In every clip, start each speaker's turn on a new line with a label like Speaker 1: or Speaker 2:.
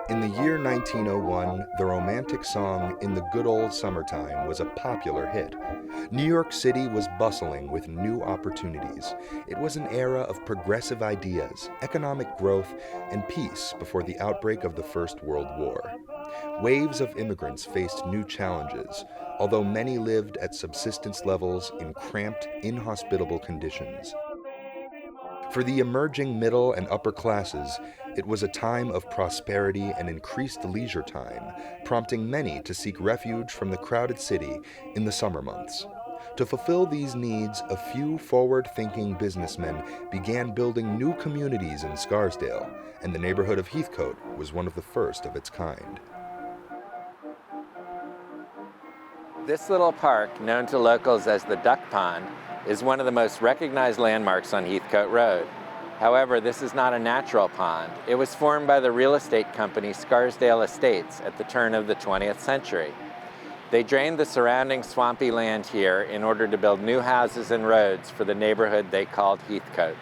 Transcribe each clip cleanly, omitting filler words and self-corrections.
Speaker 1: In the year 1901, the romantic song "In the Good Old Summertime" was a popular hit. New York City was bustling with new opportunities. It was an era of progressive ideas, economic growth, and peace before the outbreak of the First World War. Waves of immigrants faced new challenges, although many lived at subsistence levels in cramped, inhospitable conditions. For the emerging middle and upper classes, it was a time of prosperity and increased leisure time, prompting many to seek refuge from the crowded city in the summer months. To fulfill these needs, a few forward-thinking businessmen began building new communities in Scarsdale, and the neighborhood of Heathcote was one of the first of its kind.
Speaker 2: This little park, known to locals as the Duck Pond, is one of the most recognized landmarks on Heathcote Road. However, this is not a natural pond. It was formed by the real estate company Scarsdale Estates at the turn of the 20th century. They drained the surrounding swampy land here in order to build new houses and roads for the neighborhood they called Heathcote.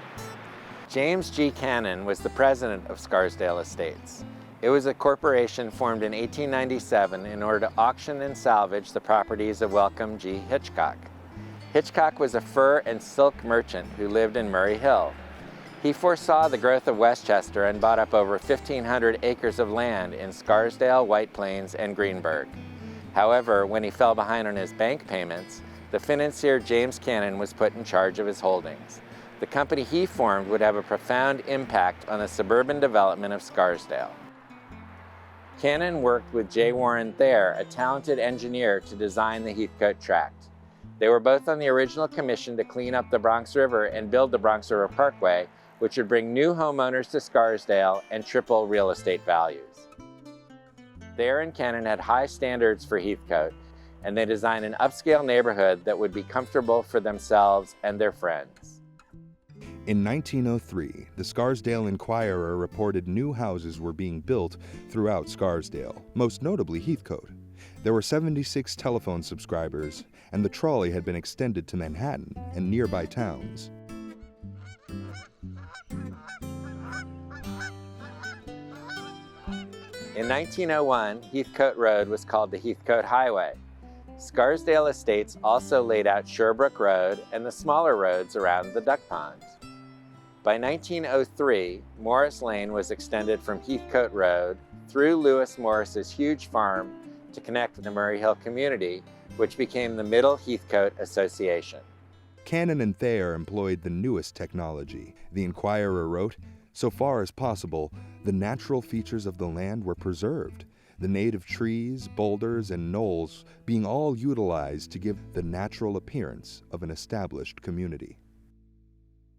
Speaker 2: James G. Cannon was the president of Scarsdale Estates. It was a corporation formed in 1897 in order to auction and salvage the properties of Welcome G. Hitchcock. Hitchcock was a fur and silk merchant who lived in Murray Hill. He foresaw the growth of Westchester and bought up over 1,500 acres of land in Scarsdale, White Plains, and Greenburgh. However, when he fell behind on his bank payments, the financier James Cannon was put in charge of his holdings. The company he formed would have a profound impact on the suburban development of Scarsdale. Cannon worked with J. Warren Thayer, a talented engineer, to design the Heathcote tract. They were both on the original commission to clean up the Bronx River and build the Bronx River Parkway, which would bring new homeowners to Scarsdale and triple real estate values. Thayer and Cannon had high standards for Heathcote, and they designed an upscale neighborhood that would be comfortable for themselves and their friends.
Speaker 1: In 1903, the Scarsdale Inquirer reported new houses were being built throughout Scarsdale, most notably Heathcote. There were 76 telephone subscribers, and the trolley had been extended to Manhattan and nearby towns.
Speaker 2: In 1901, Heathcote Road was called the Heathcote Highway. Scarsdale Estates also laid out Sherbrooke Road and the smaller roads around the Duck Pond. By 1903, Morris Lane was extended from Heathcote Road through Lewis Morris's huge farm to connect with the Murray Hill community, which became the Middle Heathcote Association.
Speaker 1: Cannon and Thayer employed the newest technology. The Inquirer wrote, "So far as possible, the natural features of the land were preserved, the native trees, boulders, and knolls being all utilized to give the natural appearance of an established community."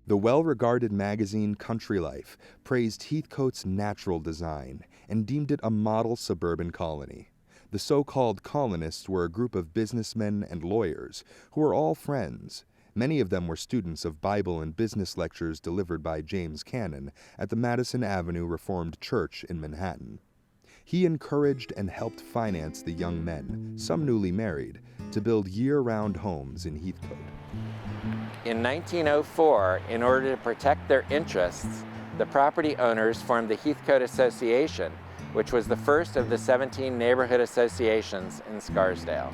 Speaker 1: The well-regarded magazine Country Life praised Heathcote's natural design and deemed it a model suburban colony. The so-called colonists were a group of businessmen and lawyers who were all friends. Many of them were students of Bible and business lectures delivered by James Cannon at the Madison Avenue Reformed Church in Manhattan. He encouraged and helped finance the young men, some newly married, to build year-round homes in Heathcote.
Speaker 2: In 1904, in order to protect their interests, the property owners formed the Heathcote Association, which was the first of the 17 neighborhood associations in Scarsdale.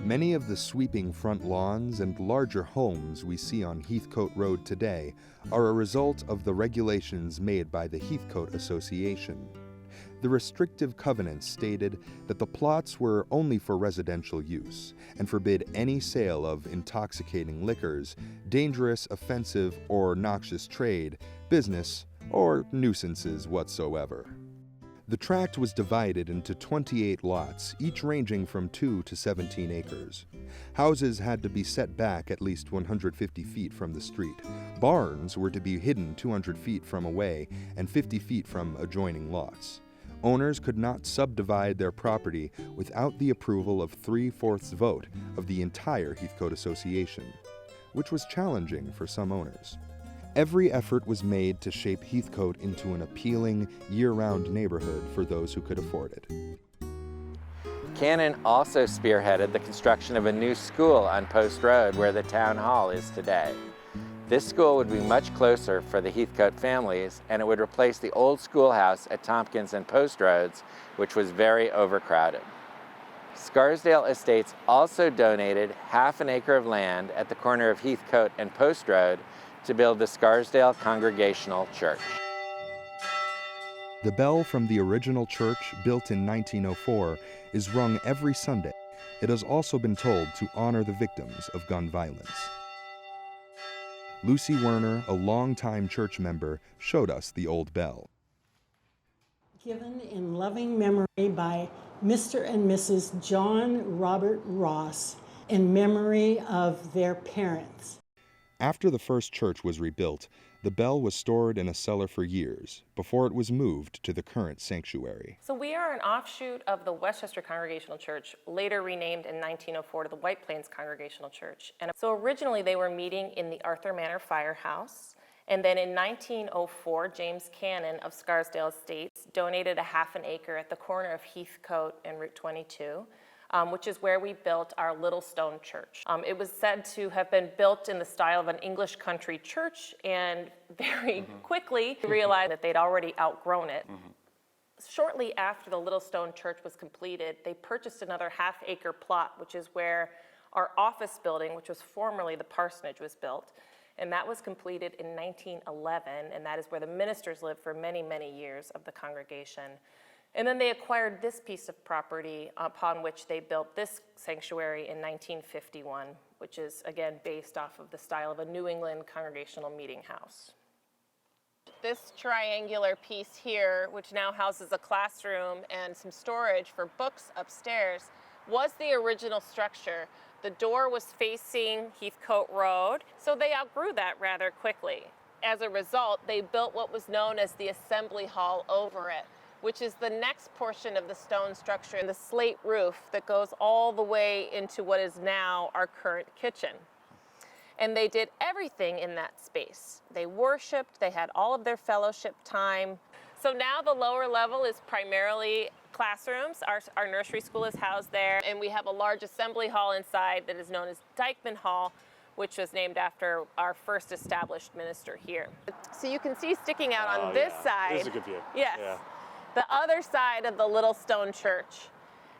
Speaker 1: Many of the sweeping front lawns and larger homes we see on Heathcote Road today are a result of the regulations made by the Heathcote Association. The restrictive covenants stated that the plots were only for residential use and forbid any sale of intoxicating liquors, dangerous, offensive, or noxious trade, business, or nuisances whatsoever. The tract was divided into 28 lots, each ranging from 2 to 17 acres. Houses had to be set back at least 150 feet from the street. Barns were to be hidden 200 feet from away and 50 feet from adjoining lots. Owners could not subdivide their property without the approval of 3/4 vote of the entire Heathcote Association, which was challenging for some owners. Every effort was made to shape Heathcote into an appealing, year-round neighborhood for those who could afford it.
Speaker 2: Cannon also spearheaded the construction of a new school on Post Road where the town hall is today. This school would be much closer for the Heathcote families, and it would replace the old schoolhouse at Tompkins and Post Roads, which was very overcrowded. Scarsdale Estates also donated half an acre of land at the corner of Heathcote and Post Road to build the Scarsdale Congregational Church.
Speaker 1: The bell from the original church, built in 1904, is rung every Sunday. It has also been tolled to honor the victims of gun violence. Lucy Werner, a longtime church member, showed us the old bell.
Speaker 3: Given in loving memory by Mr. and Mrs. John Robert Ross in memory of their parents.
Speaker 1: After the first church was rebuilt, the bell was stored in a cellar for years before it was moved to the current sanctuary.
Speaker 4: So we are an offshoot of the Westchester Congregational Church, later renamed in 1904 to the White Plains Congregational Church. And so originally they were meeting in the Arthur Manor Firehouse. And then in 1904, James Cannon of Scarsdale Estates donated a half an acre at the corner of Heathcote and Route 22, which is where we built our little stone church. It was said to have been built in the style of an English country church, and very quickly realized that they'd already outgrown it. Shortly after the little stone church was completed, they purchased another half acre plot, which is where our office building, which was formerly the parsonage, was built. And that was completed in 1911, and that is where the ministers lived for many, many years of the congregation. And then they acquired this piece of property upon which they built this sanctuary in 1951, which is, again, based off of the style of a New England congregational meeting house. This triangular piece here, which now houses a classroom and some storage for books upstairs, was the original structure. The door was facing Heathcote Road, so they outgrew that rather quickly. As a result, they built what was known as the assembly hall over it, which is the next portion of the stone structure, the slate roof that goes all the way into what is now our current kitchen. And they did everything in that space. They worshiped, they had all of their fellowship time. So now the lower level is primarily classrooms. Our nursery school is housed there, and we have a large assembly hall inside that is known as Dykeman Hall, which was named after our first established minister here. So you can see sticking out on this side.
Speaker 5: This is a good view.
Speaker 4: Yes.
Speaker 5: Yeah.
Speaker 4: The other side of the little stone church.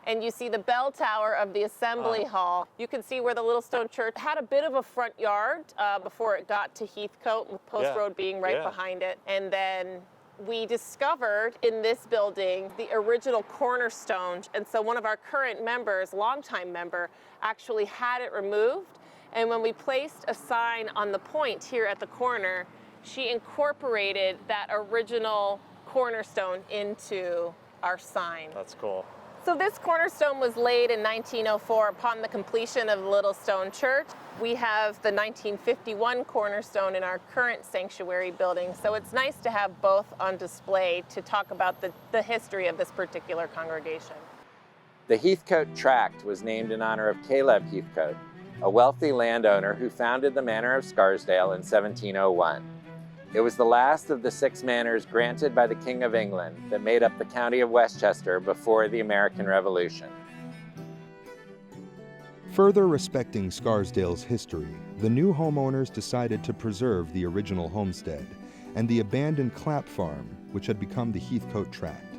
Speaker 4: And you see the bell tower of the assembly hall. You can see where the little stone church had a bit of a front yard before it got to Heathcote, with Post Road being right behind it. And then we discovered in this building the original cornerstone. And so one of our current members, longtime member, actually had it removed. And when we placed a sign on the point here at the corner, she incorporated that original cornerstone into our sign.
Speaker 5: That's cool.
Speaker 4: So this cornerstone was laid in 1904 upon the completion of the Little Stone Church. We have the 1951 cornerstone in our current sanctuary building, so it's nice to have both on display to talk about the history of this particular congregation.
Speaker 2: The Heathcote tract was named in honor of Caleb Heathcote, a wealthy landowner who founded the Manor of Scarsdale in 1701. It was the last of the 6 manors granted by the King of England that made up the county of Westchester before the American Revolution.
Speaker 1: Further respecting Scarsdale's history, the new homeowners decided to preserve the original homestead and the abandoned Clapp Farm, which had become the Heathcote tract.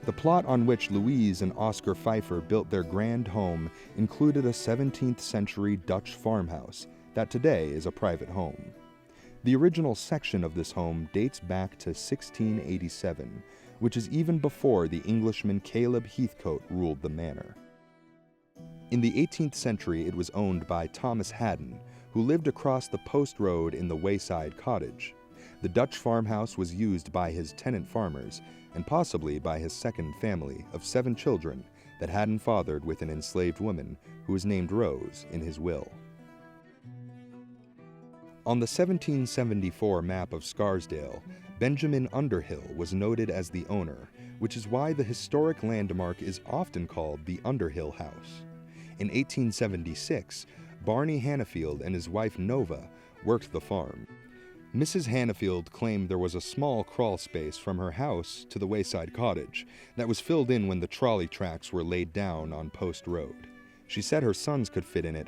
Speaker 1: The plot on which Louise and Oscar Pfeiffer built their grand home included a 17th century Dutch farmhouse that today is a private home. The original section of this home dates back to 1687, which is even before the Englishman Caleb Heathcote ruled the manor. In the 18th century, it was owned by Thomas Haddon, who lived across the post road in the Wayside Cottage. The Dutch farmhouse was used by his tenant farmers, and possibly by his second family of 7 children that Haddon fathered with an enslaved woman who was named Rose in his will. On the 1774 map of Scarsdale, Benjamin Underhill was noted as the owner, which is why the historic landmark is often called the Underhill House. In 1876, Barney Hannafield and his wife Nova worked the farm. Mrs. Hannafield claimed there was a small crawl space from her house to the Wayside Cottage that was filled in when the trolley tracks were laid down on Post Road. She said her sons could fit in it,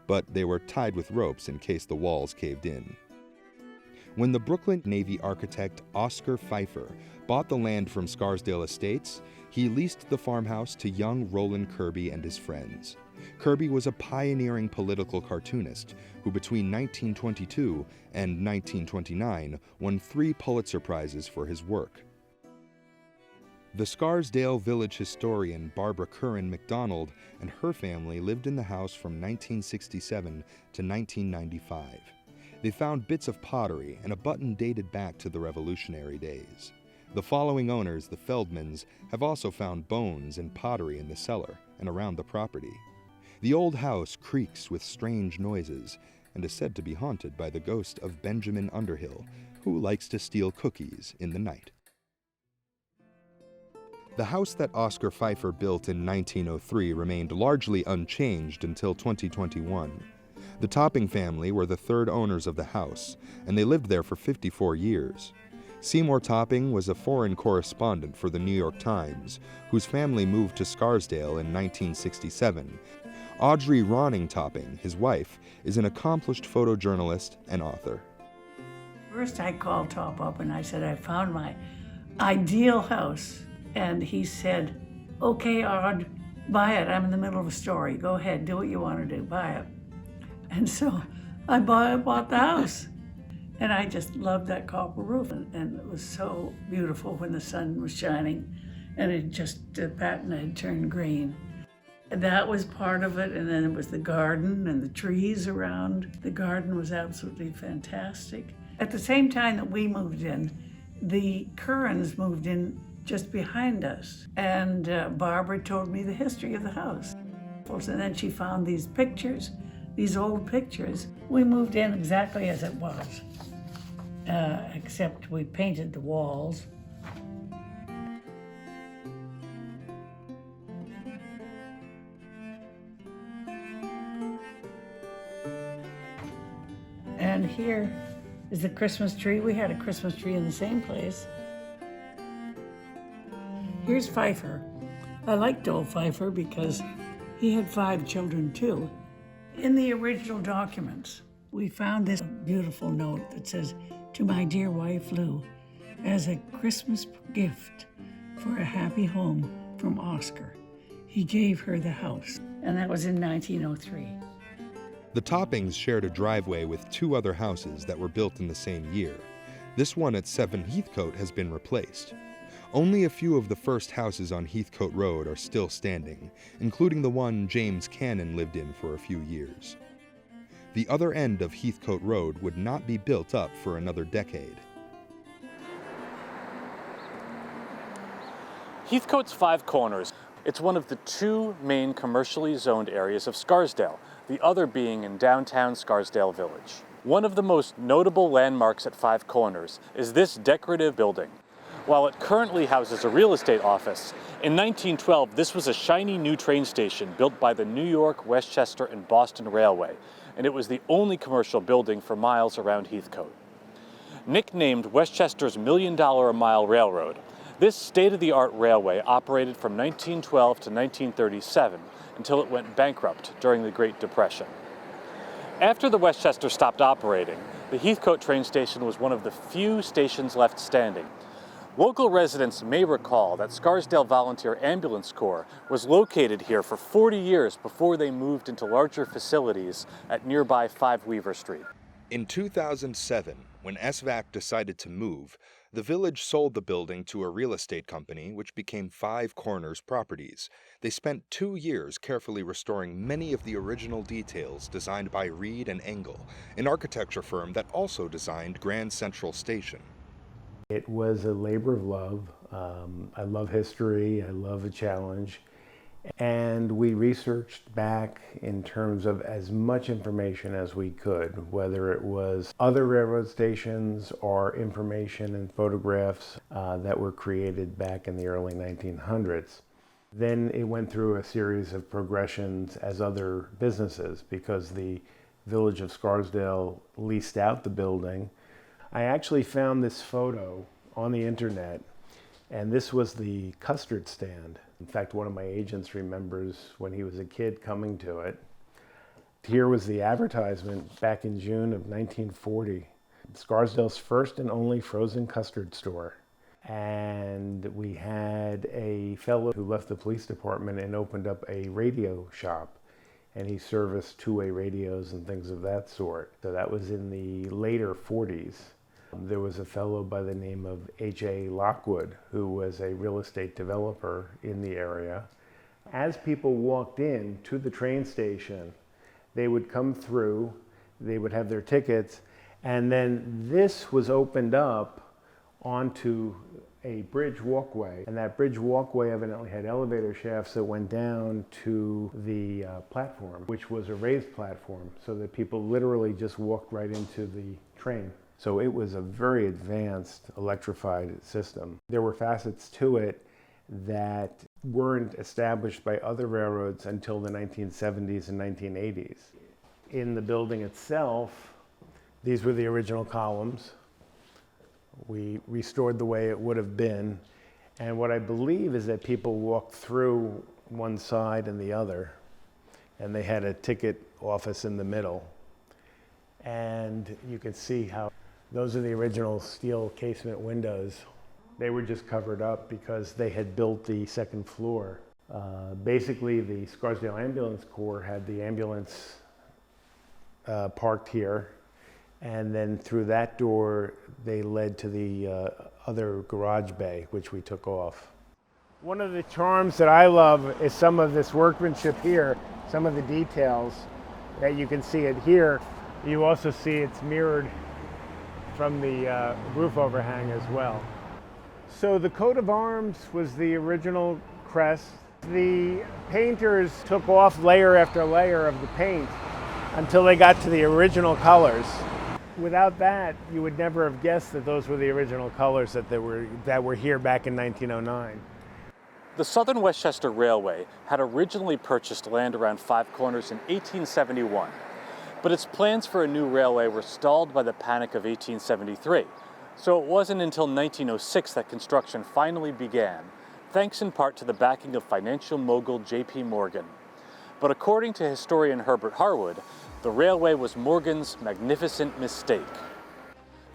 Speaker 1: but they were tied with ropes in case the walls caved in. When the Brooklyn Navy architect Oscar Pfeiffer bought the land from Scarsdale Estates, he leased the farmhouse to young Roland Kirby and his friends. Kirby was a pioneering political cartoonist who between 1922 and 1929 won 3 Pulitzer Prizes for his work. The Scarsdale village historian Barbara Curran McDonald and her family lived in the house from 1967 to 1995. They found bits of pottery and a button dated back to the Revolutionary days. The following owners, the Feldmans, have also found bones and pottery in the cellar and around the property. The old house creaks with strange noises and is said to be haunted by the ghost of Benjamin Underhill, who likes to steal cookies in the night. The house that Oscar Pfeiffer built in 1903 remained largely unchanged until 2021. The Topping family were the 3rd owners of the house, and they lived there for 54 years. Seymour Topping was a foreign correspondent for the New York Times, whose family moved to Scarsdale in 1967. Audrey Ronning Topping, his wife, is an accomplished photojournalist and author.
Speaker 5: First I called Top up and I said, I found my ideal house. And he said, okay, Aud, buy it. I'm in the middle of a story. Go ahead, do what you want to do, buy it. And so I bought the house. And I just loved that copper roof. And it was so beautiful when the sun was shining and the patina had turned green. And that was part of it. And then it was the garden and the trees around. The garden was absolutely fantastic. At the same time that we moved in, the Currans moved in just behind us. And Barbara told me the history of the house. And then she found these pictures, these old pictures. We moved in exactly as it was, except we painted the walls. And here is the Christmas tree. We had a Christmas tree in the same place. Here's Pfeiffer. I liked old Pfeiffer because he had 5 children too. In the original documents, we found this beautiful note that says, to my dear wife Lou, as a Christmas gift for a happy home from Oscar. He gave her the house, and that was in 1903.
Speaker 1: The Toppings shared a driveway with 2 other houses that were built in the same year. This one at 7 Heathcote has been replaced. Only a few of the first houses on Heathcote Road are still standing, including the one James Cannon lived in for a few years. The other end of Heathcote Road would not be built up for another decade.
Speaker 6: Heathcote's 5 Corners. It's one of the 2 main commercially zoned areas of Scarsdale, the other being in downtown Scarsdale Village. One of the most notable landmarks at 5 Corners is this decorative building. While it currently houses a real estate office, in 1912 this was a shiny new train station built by the New York, Westchester, and Boston Railway, and it was the only commercial building for miles around Heathcote. Nicknamed Westchester's $1 million a mile railroad, this state-of-the-art railway operated from 1912 to 1937 until it went bankrupt during the Great Depression. After the Westchester stopped operating, the Heathcote train station was one of the few stations left standing. Local residents may recall that Scarsdale Volunteer Ambulance Corps was located here for 40 years before they moved into larger facilities at nearby 5 Weaver Street.
Speaker 1: In 2007, when SVAC decided to move, the village sold the building to a real estate company which became 5 Corners Properties. They spent 2 years carefully restoring many of the original details designed by Reed and Engel, an architecture firm that also designed Grand Central Station.
Speaker 7: It was a labor of love. I love history, I love a challenge. And we researched back in terms of as much information as we could, whether it was other railroad stations or information and photographs that were created back in the early 1900s. Then it went through a series of progressions as other businesses because the village of Scarsdale leased out the building. I actually found this photo on the internet, and this was the custard stand. In fact, one of my agents remembers when he was a kid coming to it. Here was the advertisement back in June of 1940. Scarsdale's first and only frozen custard store. And we had a fellow who left the police department and opened up a radio shop, and he serviced two-way radios and things of that sort. So that was in the later 40s. There was a fellow by the name of H.A. Lockwood, who was a real estate developer in the area. As people walked in to the train station, they would come through, they would have their tickets, and then this was opened up onto a bridge walkway. And that bridge walkway evidently had elevator shafts that went down to the platform, which was a raised platform, so that people literally just walked right into the train. So it was a very advanced electrified system. There were facets to it that weren't established by other railroads until the 1970s and 1980s. In the building itself, these were the original columns. We restored the way it would have been. And what I believe is that people walked through one side and the other, and they had a ticket office in the middle. And you can see how those are the original steel casement windows. They were just covered up because they had built the second floor. Basically, the Scarsdale Ambulance Corps had the ambulance parked here, and then through that door, they led to the other garage bay, which we took off. One of the charms that I love is some of this workmanship here, some of the details that you can see it here. You also see it's mirrored from the roof overhang as well. So the coat of arms was the original crest. The painters took off layer after layer of the paint until they got to the original colors. Without that, you would never have guessed that those were the original colors that were here back in 1909.
Speaker 6: The Southern Westchester Railway had originally purchased land around Five Corners in 1871. But its plans for a new railway were stalled by the Panic of 1873, so it wasn't until 1906 that construction finally began, thanks in part to the backing of financial mogul J.P. Morgan. But according to historian Herbert Harwood, the railway was Morgan's magnificent mistake.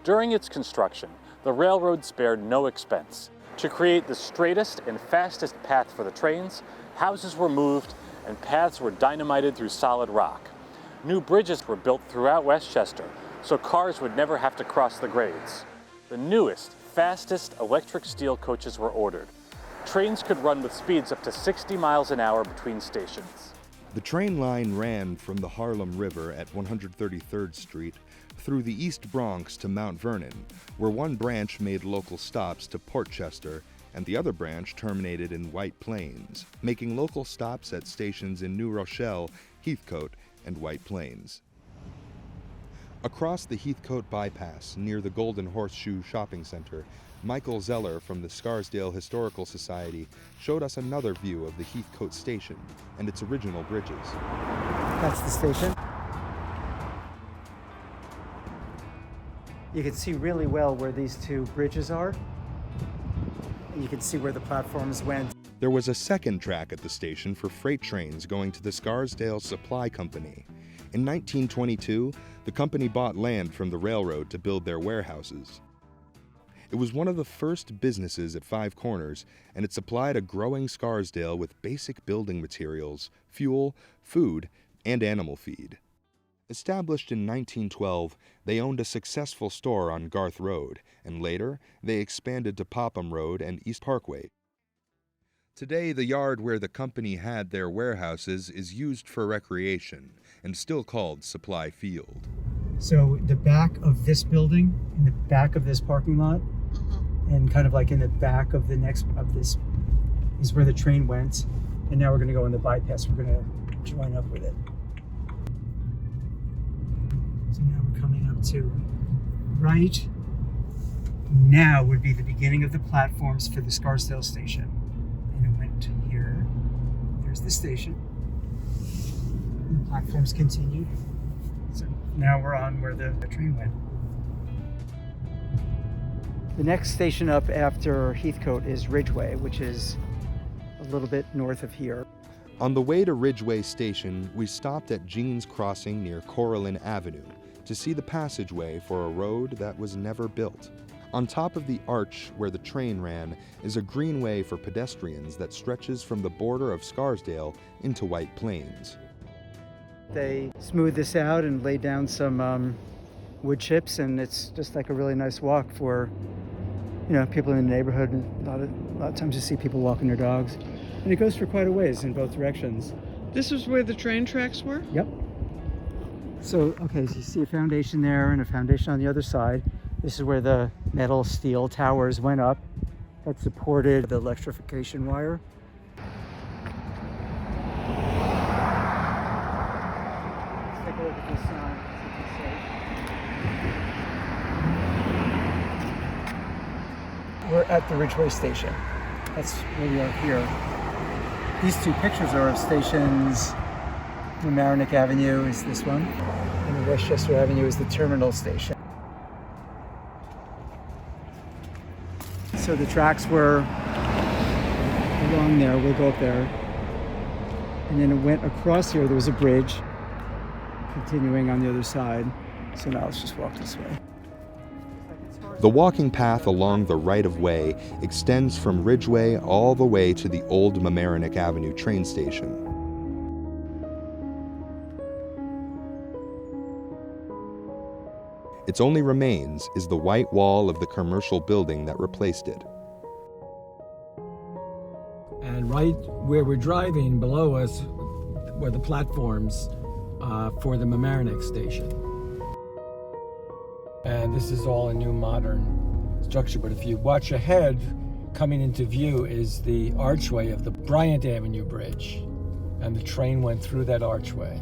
Speaker 6: During its construction, the railroad spared no expense. To create the straightest and fastest path for the trains, houses were moved and paths were dynamited through solid rock. New bridges were built throughout Westchester, so cars would never have to cross the grades. The newest, fastest electric steel coaches were ordered. Trains could run with speeds up to 60 miles an hour between stations.
Speaker 1: The train line ran from the Harlem River at 133rd Street through the East Bronx to Mount Vernon, where one branch made local stops to Portchester and the other branch terminated in White Plains, making local stops at stations in New Rochelle, Heathcote, and White Plains. Across the Heathcote bypass near the Golden Horseshoe Shopping Center, Michael Zeller from the Scarsdale Historical Society showed us another view of the Heathcote station and its original bridges.
Speaker 8: That's the station. You can see really well where these two bridges are. You can see where the platforms went.
Speaker 1: There was a second track at the station for freight trains going to the Scarsdale Supply Company. In 1922, the company bought land from the railroad to build their warehouses. It was one of the first businesses at Five Corners, and it supplied a growing Scarsdale with basic building materials, fuel, food, and animal feed. Established in 1912, they owned a successful store on Garth Road, and later they expanded to Popham Road and East Parkway. Today, the yard where the company had their warehouses is used for recreation and still called Supply Field.
Speaker 8: So the back of this building, in the back of this parking lot, and kind of like in the back of this is where the train went. And now we're going to go on the bypass. We're going to join up with it. So now we're coming up to right now would be the beginning of the platforms for the Scarsdale station. And it went here. There's the station. And the platforms continued. So now we're on where the train went. The next station up after Heathcote is Ridgeway, which is a little bit north of here.
Speaker 1: On the way to Ridgeway Station, we stopped at Jean's Crossing near Coralline Avenue to see the passageway for a road that was never built. On top of the arch where the train ran is a greenway for pedestrians that stretches from the border of Scarsdale into White Plains.
Speaker 8: They smoothed this out and laid down some wood chips, and it's just like a really nice walk for, people in the neighborhood. A lot of times you see people walking their dogs, and it goes for quite a ways in both directions.
Speaker 9: This is where the train tracks were?
Speaker 8: Yep. So you see a foundation there and a foundation on the other side. This is where the metal steel towers went up that supported the electrification wire. Let's take a look at this sign. We're at the Ridgeway Station. That's where we are here. These two pictures are of stations. Mamaroneck Avenue is this one, and the Westchester Avenue is the terminal station. So the tracks were along there. We'll go up there. And then it went across here. There was a bridge continuing on the other side. So now let's just walk this way.
Speaker 1: The walking path along the right-of-way extends from Ridgeway all the way to the old Mamaroneck Avenue train station. Its only remains is the white wall of the commercial building that replaced it.
Speaker 10: And right where we're driving below us were the platforms for the Mamaroneck station. And this is all a new modern structure, but if you watch ahead, coming into view is the archway of the Bryant Avenue Bridge, and the train went through that archway.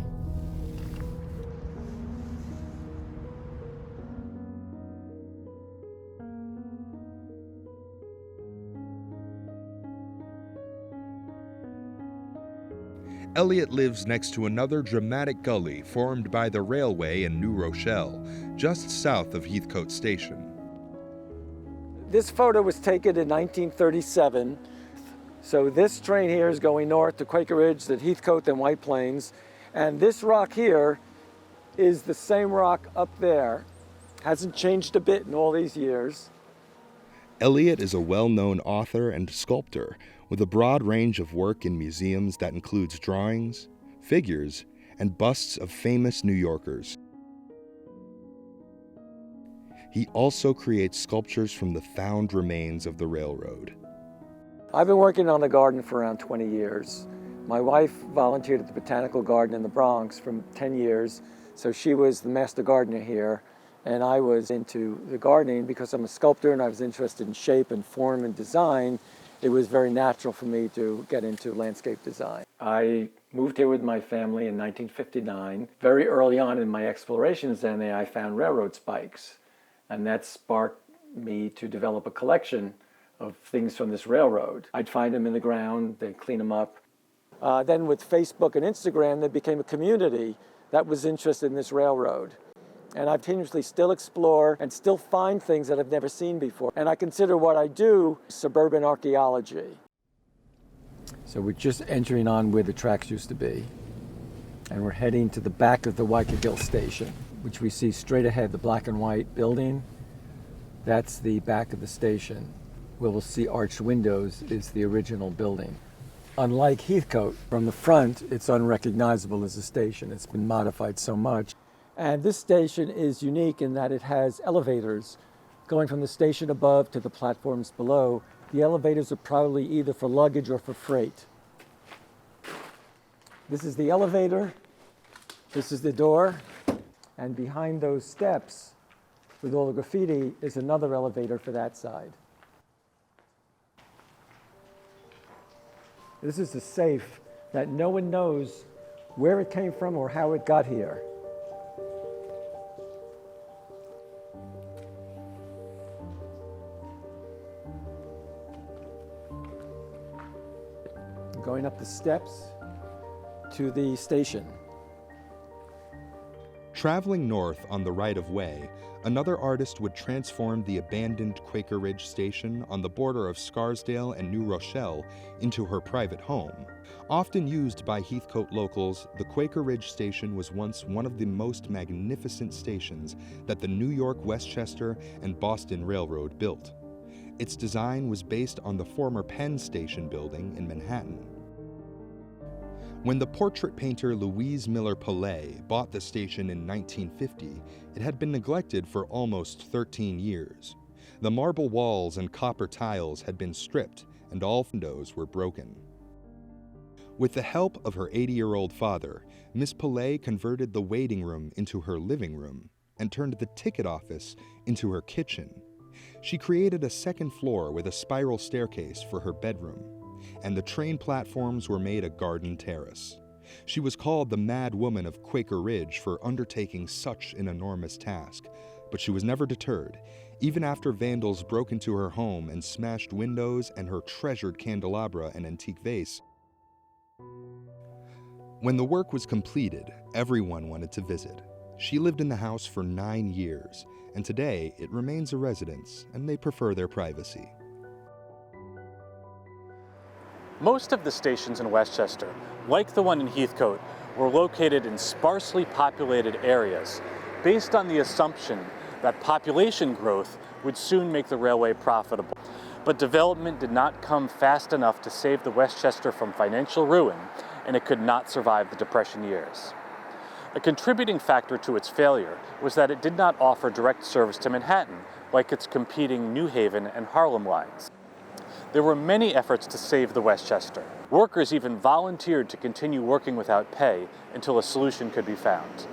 Speaker 1: Elliot lives next to another dramatic gully formed by the railway in New Rochelle, just south of Heathcote Station.
Speaker 11: This photo was taken in 1937. So this train here is going north to Quaker Ridge, then Heathcote, then White Plains. And this rock here is the same rock up there. Hasn't changed a bit in all these years.
Speaker 1: Elliot is a well-known author and sculptor with a broad range of work in museums that includes drawings, figures, and busts of famous New Yorkers. He also creates sculptures from the found remains of the railroad.
Speaker 11: I've been working on the garden for around 20 years. My wife volunteered at the Botanical Garden in the Bronx for 10 years, so she was the master gardener here, and I was into the gardening because I'm a sculptor and I was interested in shape and form and design. It was very natural for me to get into landscape design. I moved here with my family in 1959. Very early on in my explorations then, I found railroad spikes, and that sparked me to develop a collection of things from this railroad. I'd find them in the ground, they'd clean them up. Then with Facebook and Instagram, there became a community that was interested in this railroad. And I continuously still explore and still find things that I've never seen before. And I consider what I do suburban archaeology. So we're just entering on where the tracks used to be. And we're heading to the back of the Waikikil station, which we see straight ahead, the black and white building. That's the back of the station. Where we'll see arched windows is the original building. Unlike Heathcote, from the front, it's unrecognizable as a station. It's been modified so much. And this station is unique in that it has elevators going from the station above to the platforms below. The elevators are probably either for luggage or for freight. This is the elevator. This is the door. And behind those steps, with all the graffiti, is another elevator for that side. This is a safe that no one knows where it came from or how it got here. Going up the steps to the station.
Speaker 1: Traveling north on the right-of-way, another artist would transform the abandoned Quaker Ridge station on the border of Scarsdale and New Rochelle into her private home. Often used by Heathcote locals, the Quaker Ridge station was once one of the most magnificent stations that the New York, Westchester, and Boston Railroad built. Its design was based on the former Penn Station building in Manhattan. When the portrait painter Louise Miller Palais bought the station in 1950, it had been neglected for almost 13 years. The marble walls and copper tiles had been stripped, and all windows were broken. With the help of her 80-year-old father, Miss Palais converted the waiting room into her living room and turned the ticket office into her kitchen. She created a second floor with a spiral staircase for her bedroom, and the train platforms were made a garden terrace. She was called the Mad Woman of Quaker Ridge for undertaking such an enormous task, but she was never deterred, even after vandals broke into her home and smashed windows and her treasured candelabra and antique vase. When the work was completed, everyone wanted to visit. She lived in the house for 9 years, and today it remains a residence, and they prefer their privacy.
Speaker 6: Most of the stations in Westchester, like the one in Heathcote, were located in sparsely populated areas, based on the assumption that population growth would soon make the railway profitable. But development did not come fast enough to save the Westchester from financial ruin, and it could not survive the Depression years. A contributing factor to its failure was that it did not offer direct service to Manhattan, like its competing New Haven and Harlem lines. There were many efforts to save the Westchester. Workers even volunteered to continue working without pay until a solution could be found.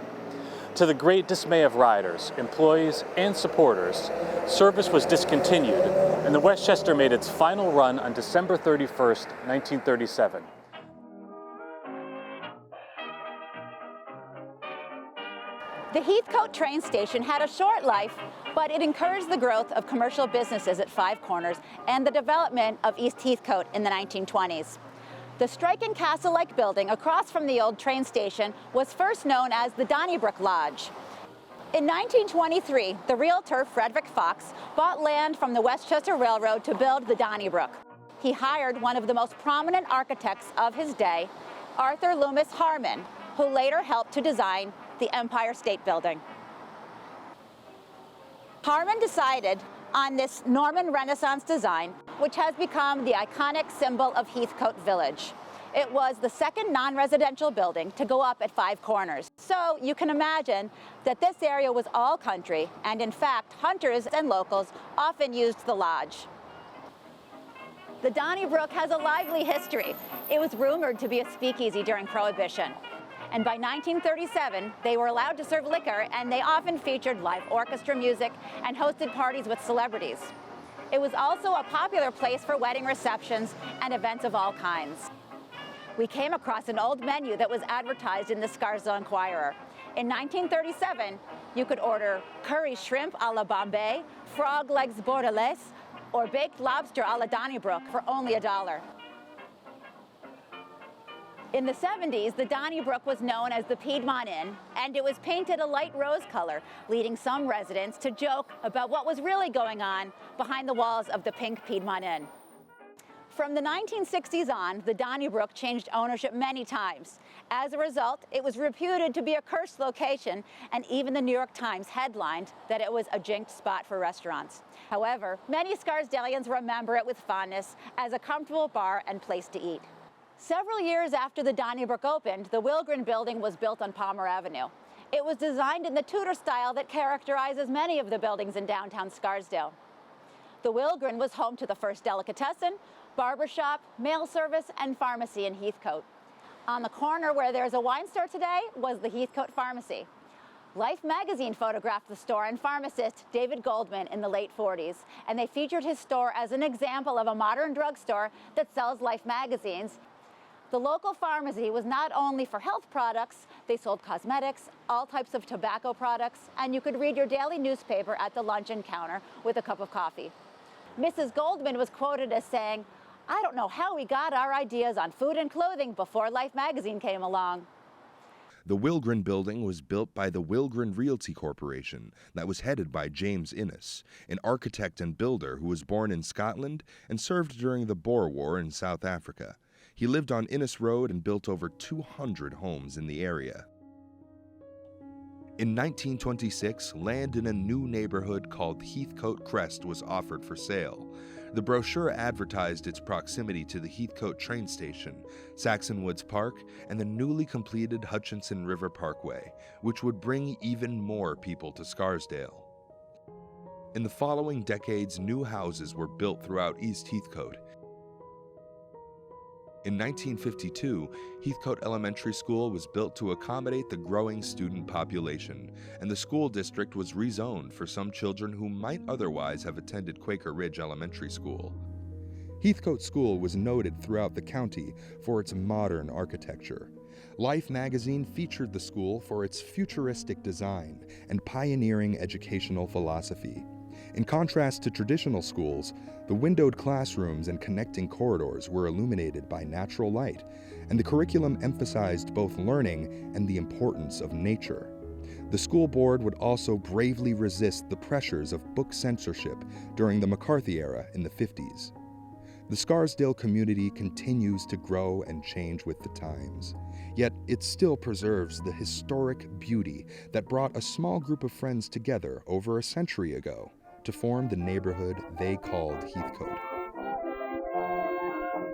Speaker 6: To the great dismay of riders, employees, and supporters, service was discontinued, and the Westchester made its final run on December 31st, 1937.
Speaker 12: The Heathcote train station had a short life, but it encouraged the growth of commercial businesses at Five Corners and the development of East Heathcote in the 1920s. The striking castle-like building across from the old train station was first known as the Donnybrook Lodge. In 1923, the realtor Frederick Fox bought land from the Westchester Railroad to build the Donnybrook. He hired one of the most prominent architects of his day, Arthur Loomis Harmon, who later helped to design the Empire State Building. Harmon decided on this Norman Renaissance design, which has become the iconic symbol of Heathcote Village. It was the second non-residential building to go up at Five Corners. So you can imagine that this area was all country, and in fact, hunters and locals often used the lodge. The Donnybrook has a lively history. It was rumored to be a speakeasy during Prohibition. And by 1937, they were allowed to serve liquor, and they often featured live orchestra music and hosted parties with celebrities. It was also a popular place for wedding receptions and events of all kinds. We came across an old menu that was advertised in the Scarsdale Enquirer. In 1937, you could order curry shrimp a la Bombay, frog legs bordelaise, or baked lobster a la Donnybrook for only $1. In the 70s, the Donnybrook was known as the Piedmont Inn, and it was painted a light rose color, leading some residents to joke about what was really going on behind the walls of the pink Piedmont Inn. From the 1960s on, the Donnybrook changed ownership many times. As a result, it was reputed to be a cursed location, and even the New York Times headlined that it was a jinxed spot for restaurants. However, many Scarsdalians remember it with fondness as a comfortable bar and place to eat. Several years after the Donnybrook opened, the Wilgren Building was built on Palmer Avenue. It was designed in the Tudor style that characterizes many of the buildings in downtown Scarsdale. The Wilgren was home to the first delicatessen, barbershop, mail service, and pharmacy in Heathcote. On the corner where there's a wine store today was the Heathcote Pharmacy. Life magazine photographed the store and pharmacist David Goldman in the late 40s, and they featured his store as an example of a modern drugstore that sells Life magazines. The local pharmacy was not only for health products, they sold cosmetics, all types of tobacco products, and you could read your daily newspaper at the luncheon counter with a cup of coffee. Mrs. Goldman was quoted as saying, "I don't know how we got our ideas on food and clothing before Life magazine came along."
Speaker 1: The Wilgren Building was built by the Wilgren Realty Corporation that was headed by James Innes, an architect and builder who was born in Scotland and served during the Boer War in South Africa. He lived on Innes Road and built over 200 homes in the area. In 1926, land in a new neighborhood called Heathcote Crest was offered for sale. The brochure advertised its proximity to the Heathcote train station, Saxon Woods Park, and the newly completed Hutchinson River Parkway, which would bring even more people to Scarsdale. In the following decades, new houses were built throughout East Heathcote. In 1952, Heathcote Elementary School was built to accommodate the growing student population, and the school district was rezoned for some children who might otherwise have attended Quaker Ridge Elementary School. Heathcote School was noted throughout the county for its modern architecture. Life magazine featured the school for its futuristic design and pioneering educational philosophy. In contrast to traditional schools, the windowed classrooms and connecting corridors were illuminated by natural light, and the curriculum emphasized both learning and the importance of nature. The school board would also bravely resist the pressures of book censorship during the McCarthy era in the 50s. The Scarsdale community continues to grow and change with the times, yet it still preserves the historic beauty that brought a small group of friends together over a century ago to form the neighborhood they called Heathcote.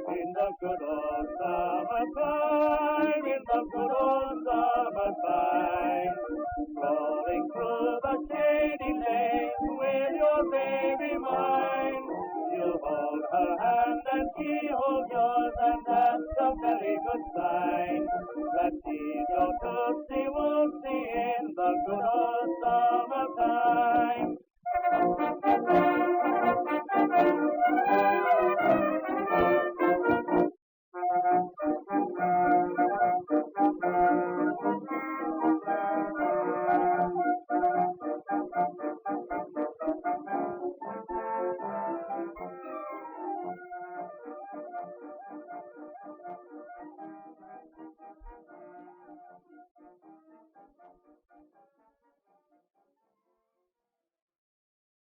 Speaker 13: In the good old summertime, in the good old summertime, strolling through the shady lane with your baby mine, you hold her hand and she holds yours, and that's a very good sign that she's your tootsie wootsie in the good old summertime.